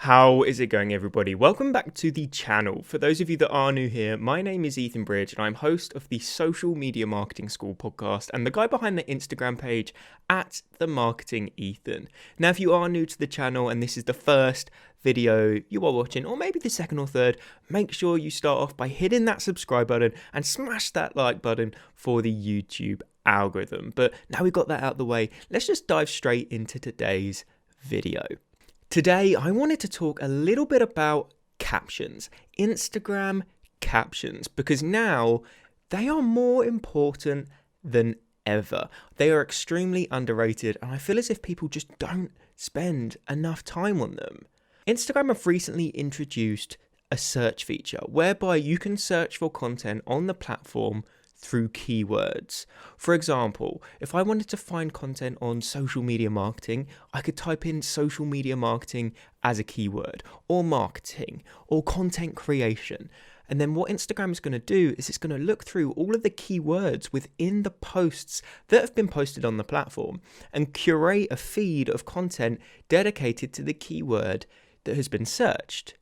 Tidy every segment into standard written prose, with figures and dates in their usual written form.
How is it going, everybody? Welcome back to the channel. For those of you that are new here, my name is Ethan Bridge and I'm host of the Social Media Marketing School podcast and the guy behind the Instagram page at The Marketing Ethan. Now, if you are new to the channel and this is the first video you are watching, or maybe the second or third, make sure you start off by hitting that subscribe button and smash that like button for the YouTube algorithm. But now we've got that out of the way, let's just dive straight into today's video. Today, I wanted to talk a little bit about captions, Instagram captions, because now they are more important than ever. They are extremely underrated, and I feel as if people just don't spend enough time on them. Instagram have recently introduced a search feature whereby you can search for content on the platform through keywords. For example, if I wanted to find content on social media marketing, I could type in social media marketing as a keyword, or marketing, or content creation. And then what Instagram is going to do is it's going to look through all of the keywords within the posts that have been posted on the platform and curate a feed of content dedicated to the keyword that has been searched.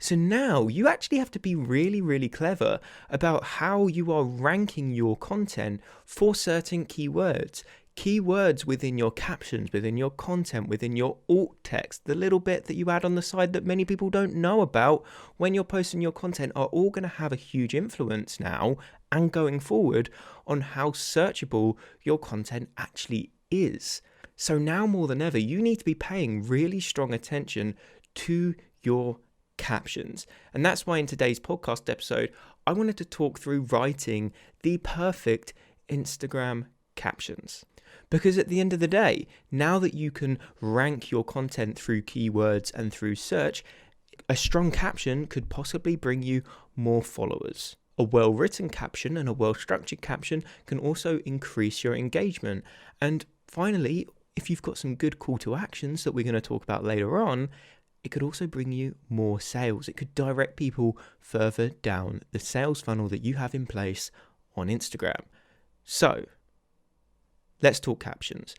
So now you actually have to be really clever about how you are ranking your content for certain keywords. Keywords within your captions, within your content, within your alt text, the little bit that you add on the side that many people don't know about when you're posting your content are all going to have a huge influence now and going forward on how searchable your content actually is. So now more than ever, you need to be paying really strong attention to your captions. And that's why in today's podcast episode, I wanted to talk through writing the perfect Instagram captions. Because at the end of the day, now that you can rank your content through keywords and through search, a strong caption could possibly bring you more followers. A well-written caption and a well-structured caption can also increase your engagement. And finally, if you've got some good call to actions that we're going to talk about later on, it could also bring you more sales. It could direct people further down the sales funnel that you have in place on Instagram. So, let's talk captions.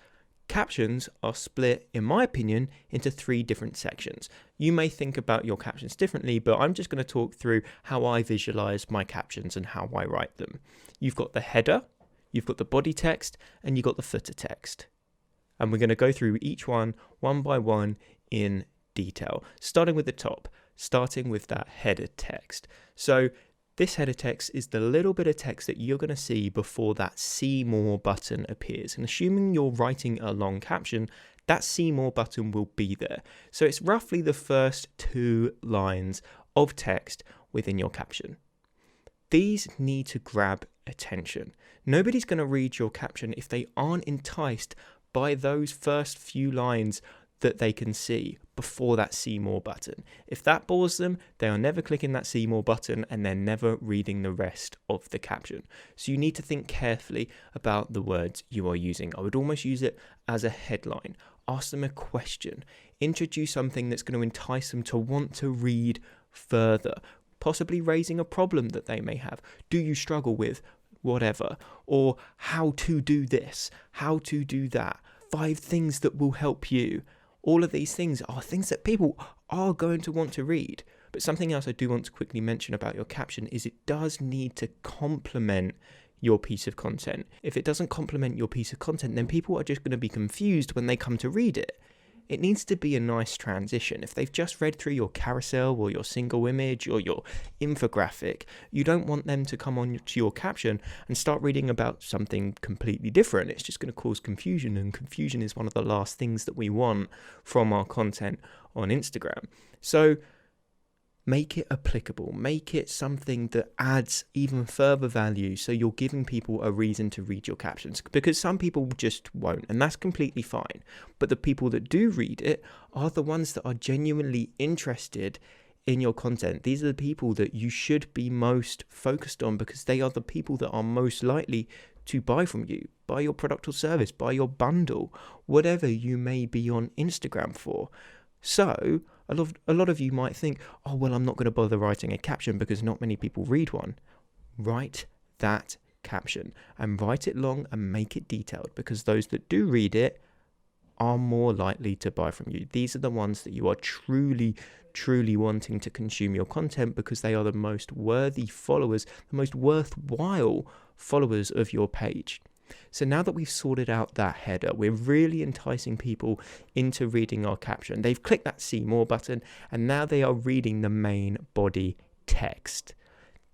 Captions are split, in my opinion, into 3 different sections. You may think about your captions differently, but I'm just going to talk through how I visualize my captions and how I write them. You've got the header, you've got the body text, and you've got the footer text. And we're going to go through each one by one in detail, starting with the top, starting with that header text. So this header text is the little bit of text that you're going to see before that see more button appears. And assuming you're writing a long caption, that see more button will be there. So it's roughly the first 2 lines of text within your caption. These need to grab attention. Nobody's going to read your caption if they aren't enticed by those first few lines that they can see before that see more button. If that bores them, they are never clicking that see more button and they're never reading the rest of the caption. So you need to think carefully about the words you are using. I would almost use it as a headline. Ask them a question. Introduce something that's going to entice them to want to read further, possibly raising a problem that they may have. Do you struggle with whatever? Or how to do this, how to do that. 5 things that will help you. All of these things are things that people are going to want to read. But something else I do want to quickly mention about your caption is it does need to complement your piece of content. If it doesn't complement your piece of content, then people are just going to be confused when they come to read it. It needs to be a nice transition. If they've just read through your carousel or your single image or your infographic, you don't want them to come on to your caption and start reading about something completely different. It's just going to cause confusion, and confusion is one of the last things that we want from our content on Instagram. So make it applicable, make it something that adds even further value so you're giving people a reason to read your captions, because some people just won't, and that's completely fine. But the people that do read it are the ones that are genuinely interested in your content. These are the people that you should be most focused on, because they are the people that are most likely to buy from you, buy your product or service, buy your bundle, whatever you may be on Instagram for. So a lot of you might think, oh, well, I'm not going to bother writing a caption because not many people read one. Write that caption and write it long and make it detailed, because those that do read it are more likely to buy from you. These are the ones that you are truly wanting to consume your content, because they are the most worthy followers, the most worthwhile followers of your page. So now that we've sorted out that header, we're really enticing people into reading our caption. They've clicked that see more button, and now they are reading the main body text.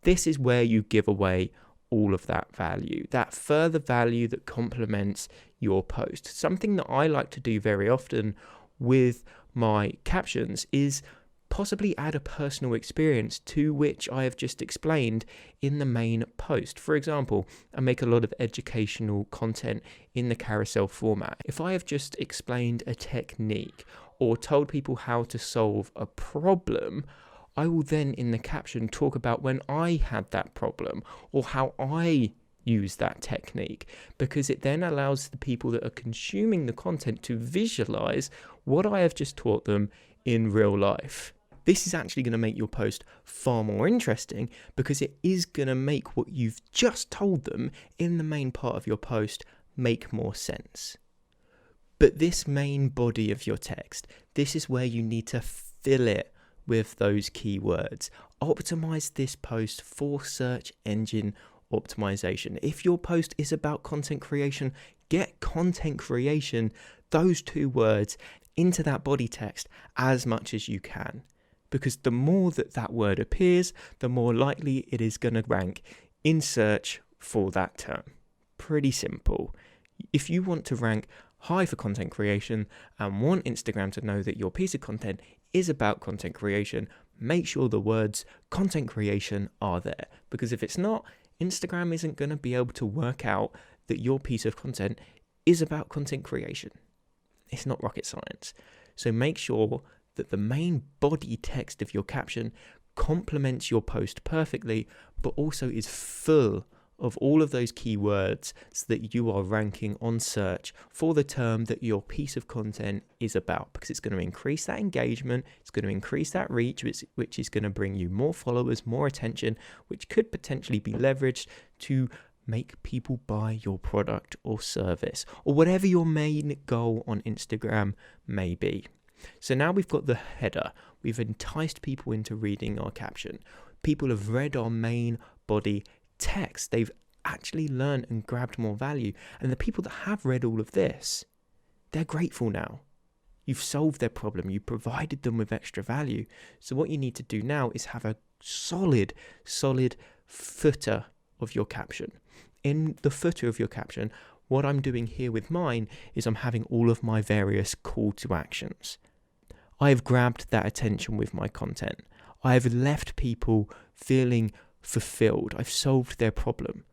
This is where you give away all of that value, that further value that complements your post. Something that I like to do very often with my captions is possibly add a personal experience to which I have just explained in the main post. For example, I make a lot of educational content in the carousel format. If I have just explained a technique or told people how to solve a problem, I will then in the caption talk about when I had that problem or how I use that technique, because it then allows the people that are consuming the content to visualize what I have just taught them in real life. This is actually going to make your post far more interesting, because it is going to make what you've just told them in the main part of your post make more sense. But this main body of your text, this is where you need to fill it with those keywords. Optimize this post for search engine optimization. If your post is about content creation, get content creation, those two words, into that body text as much as you can. Because the more that word appears, the more likely it is going to rank in search for that term. Pretty simple. If you want to rank high for content creation and want Instagram to know that your piece of content is about content creation, make sure the words content creation are there. Because if it's not, Instagram isn't going to be able to work out that your piece of content is about content creation. It's not rocket science. So make sure that the main body text of your caption complements your post perfectly, but also is full of all of those keywords so that you are ranking on search for the term that your piece of content is about, because it's going to increase that engagement, it's going to increase that reach, which is going to bring you more followers, more attention, which could potentially be leveraged to make people buy your product or service, or whatever your main goal on Instagram may be. So now we've got the header, we've enticed people into reading our caption, people have read our main body text, they've actually learned and grabbed more value, and the people that have read all of this, they're grateful now. You've solved their problem, you provided them with extra value. So what you need to do now is have a solid footer of your caption. In the footer of your caption, what I'm doing here with mine is I'm having all of my various call to actions. I've grabbed that attention with my content. I've left people feeling fulfilled. I've solved their problem.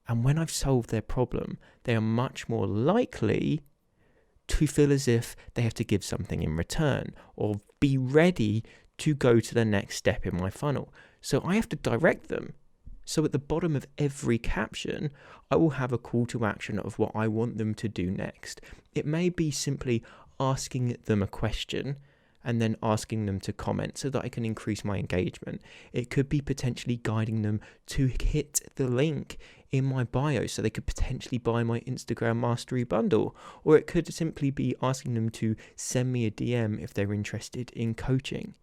And when I've solved their problem, they are much more likely to feel as if they have to give something in return or be ready to go to the next step in my funnel. So I have to direct them. So at the bottom of every caption, I will have a call to action of what I want them to do next. It may be simply asking them a question and then asking them to comment so that I can increase my engagement. It could be potentially guiding them to hit the link in my bio so they could potentially buy my Instagram Mastery Bundle. Or it could simply be asking them to send me a DM if they're interested in coaching.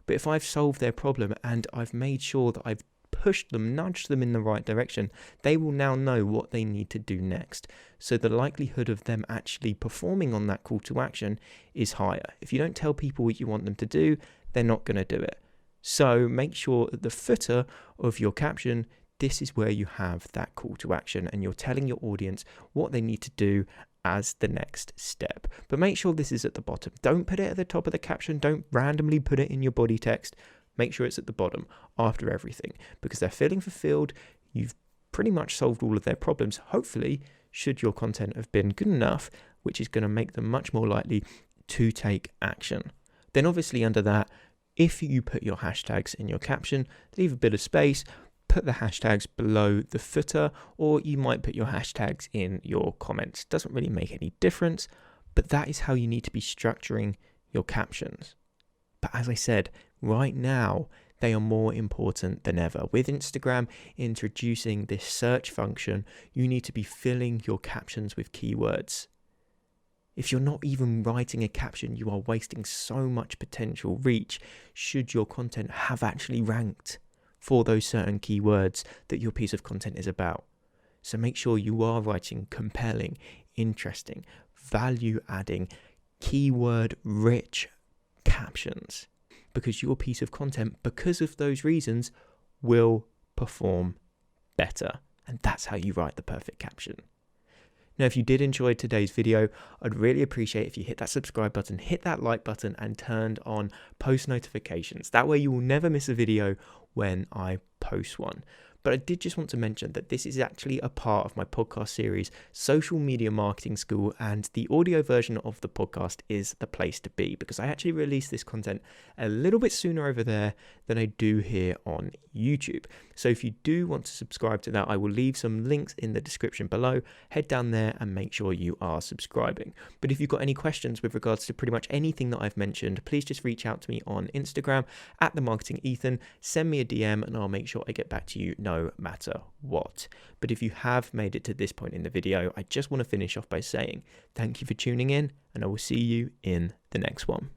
But if I've solved their problem and I've made sure that I've pushed them, nudged them in the right direction, they will now know what they need to do next. So the likelihood of them actually performing on that call to action is higher. If you don't tell people what you want them to do, they're not going to do it. So make sure at the footer of your caption, this is where you have that call to action and you're telling your audience what they need to do as the next step. But make sure this is at the bottom. Don't put it at the top of the caption. Don't randomly put it in your body text. Make sure it's at the bottom after everything, because they're feeling fulfilled. You've pretty much solved all of their problems, hopefully, should your content have been good enough, which is going to make them much more likely to take action. Then obviously under that, if you put your hashtags in your caption, leave a bit of space, put the hashtags below the footer, or you might put your hashtags in your comments. Doesn't really make any difference, but that is how you need to be structuring your captions. But as I said, right now, they are more important than ever. With Instagram introducing this search function, you need to be filling your captions with keywords. If you're not even writing a caption, you are wasting so much potential reach should your content have actually ranked for those certain keywords that your piece of content is about. So make sure you are writing compelling, interesting, value-adding, keyword-rich captions, because your piece of content, because of those reasons, will perform better. And that's how you write the perfect caption. Now, if you did enjoy today's video, I'd really appreciate if you hit that subscribe button, hit that like button, and turned on post notifications. That way you will never miss a video when I post one. But I did just want to mention that this is actually a part of my podcast series, Social Media Marketing School, and the audio version of the podcast is the place to be, because I actually release this content a little bit sooner over there than I do here on YouTube. So if you do want to subscribe to that, I will leave some links in the description below. Head down there and make sure you are subscribing. But if you've got any questions with regards to pretty much anything that I've mentioned, please just reach out to me on Instagram at @themarketingethan. Send me a DM and I'll make sure I get back to you no matter what. But if you have made it to this point in the video, I just want to finish off by saying thank you for tuning in, and I will see you in the next one.